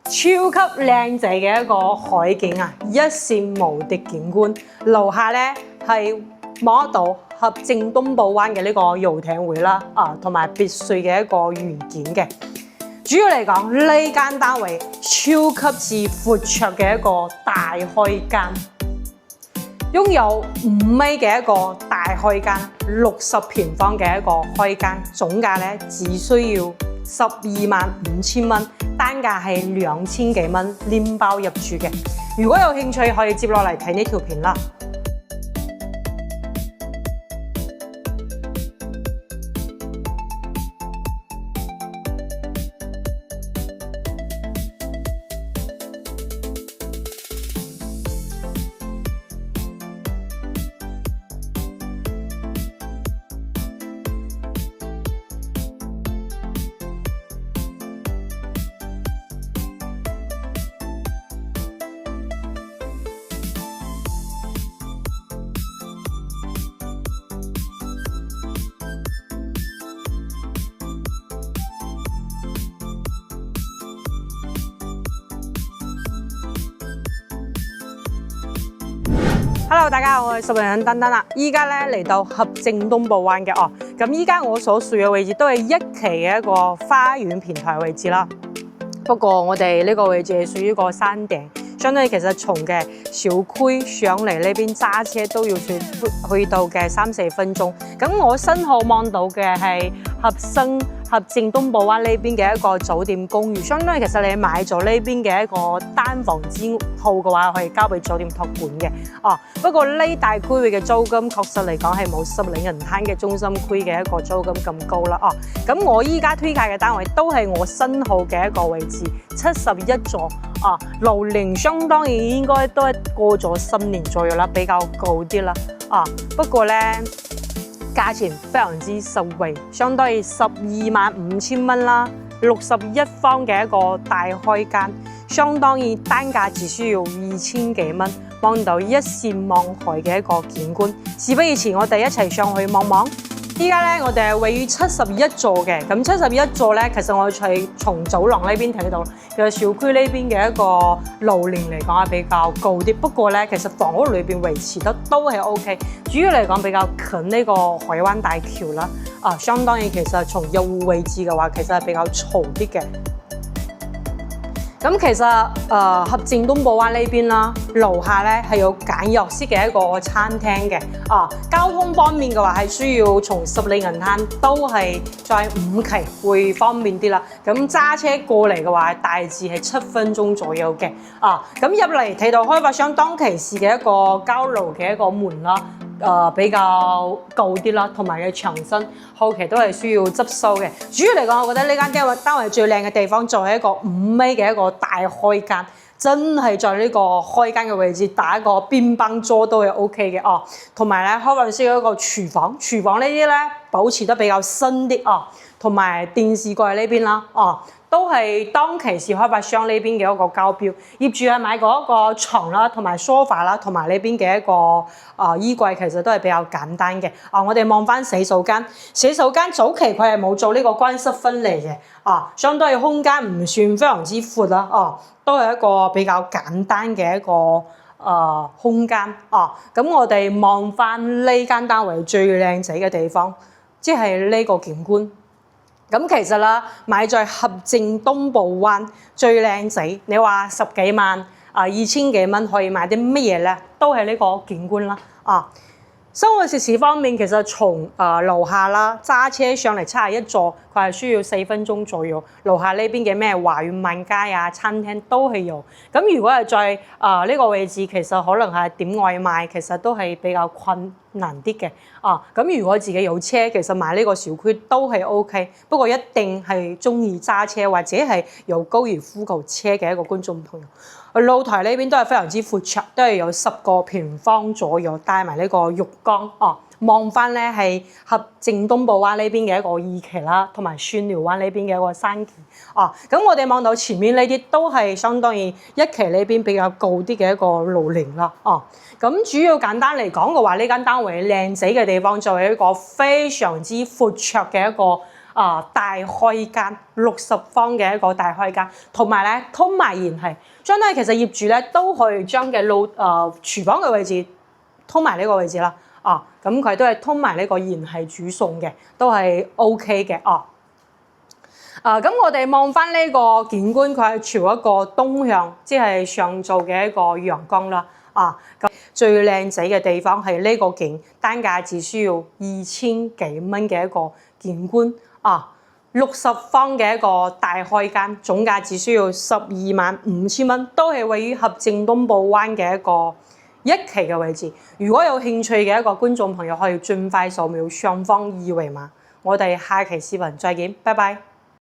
超級靚仔嘅一個海景啊，一線無敵景觀。樓下咧係望得到合正東部灣嘅呢個遊艇會啦，同埋別墅嘅一個園景嘅。主要嚟講，呢間單位超級似闊綽嘅一個大開間，擁有5米嘅一個大開間，60平方嘅一個開間，總價咧只需要125000蚊，單價係2000幾蚊，連包入住嘅。如果有興趣，可以接落嚟睇呢條片啦。Hello， 大家好，我係十零人丹丹啦。依家咧嚟到合正東部灣嘅哦，咁依家我所屬嘅位置都係一期嘅一個花園平台位置啦。不過我哋呢個位置係屬於個山頂，相當於其實從嘅小區上嚟呢邊揸車都要去到嘅3-4分鐘。咁我身後望到嘅係合正東部灣呢邊嘅一個酒店公寓，相當於其實你買咗呢邊嘅一個單房之後嘅話，可以交俾酒店託管嘅。不過呢大區域嘅租金確實嚟講係冇十里銀灘嘅中心區嘅一個租金咁高啦。咁我依家推介嘅單位都係我身後嘅一個位置，71座。樓齡相當於應該都係過咗10年左右啦，比較高啲啦。不過咧，價錢非常之實惠，相當於125000蚊啦，61方嘅一個大開間，相當於單價只需要2000幾蚊，望到一線望海嘅一個景觀。事不宜遲，我哋一齊上去望望。依家咧，我哋係位於71座嘅，咁71座咧，其實我係從走廊呢邊睇到，其實小區呢邊嘅一個樓齡嚟講係比較高啲。不過咧，其實房屋裏邊維持得都係 OK， 主要嚟講比較近呢個海灣大橋啦。相當於其實從入戶位置嘅話，其實係比較嘈啲嘅。咁其實合正東部灣呢邊啦，樓下咧係有簡約式嘅一個餐廳嘅。交通方面嘅話係需要從十里銀灘都係在5期會方便啲啦。咁揸車過嚟嘅話，大致係7分鐘左右嘅。咁入嚟睇到開發商當其時嘅一個交樓嘅一個門啦。比較舊啲啦，同埋嘅牆身後期都係需要執修嘅。主要嚟講，我覺得呢間單位最靚嘅地方就係一個5米嘅一個大開間，真係在呢個開間嘅位置打一個乒乓桌都係 OK 嘅。同埋咧，開發商有一個廚房呢啲咧保持得比較新啲同埋電視櫃呢邊啦都係當其時開發商呢邊嘅一個交標，業主係買過一個床啦，同埋 sofa 啦，同埋呢邊嘅一個衣櫃，其實都係比較簡單嘅。我哋望翻洗手間早期佢係冇做呢個乾濕分離嘅，相對空間唔算非常之闊啦，都係一個比較簡單嘅一個空間。咁我哋望翻呢間單位最靚仔嘅地方，即係呢個景觀。咁其實啦，買在合正東部灣最靚仔，你話10幾萬2000幾蚊可以買啲乜嘢咧？都係呢個景觀啦。生活設施方面，其實從樓下啦揸車上嚟71座，佢係需要4分鐘左右。樓下呢邊嘅咩華苑萬佳餐廳都係有。咁如果係在呢個位置，其實可能係點外賣，其實都係比較困難啲嘅。咁如果自己有車，其實買呢個小區都係 OK。不過一定係中意揸車或者係有高爾夫球車嘅一個觀眾朋友。露台呢邊都係非常之闊綽，都係有10個平方左右，帶埋呢個浴缸。望翻咧係合正東部灣呢邊嘅一個2期啦，同埋蒜寮灣呢邊嘅一個3期。咁我哋望到前面呢啲都係相當於1期呢邊比較高啲嘅一個樓齡啦。咁主要簡單嚟講嘅話，呢間單位靚仔嘅地方就係一個非常之闊綽嘅一個大開間，60方嘅一個大開間，同埋咧通埋燃氣，相當於其實業主咧都可以將嘅廚房嘅位置通埋呢個位置啦。咁佢都係通埋呢個燃氣煮餸嘅，都係 OK 嘅。咁我哋望翻呢個景觀，佢係朝一個東向，即係上晝嘅一個陽光啦。咁最靚仔嘅地方係呢個景，單價只需要2000幾蚊嘅一個景觀。60方嘅一個大開間，總價只需要125000蚊，都係位於合正東部灣嘅一個1期嘅位置。如果有興趣嘅一個觀眾朋友，可以盡快掃描上方二維碼。我哋下期視頻再見，拜拜。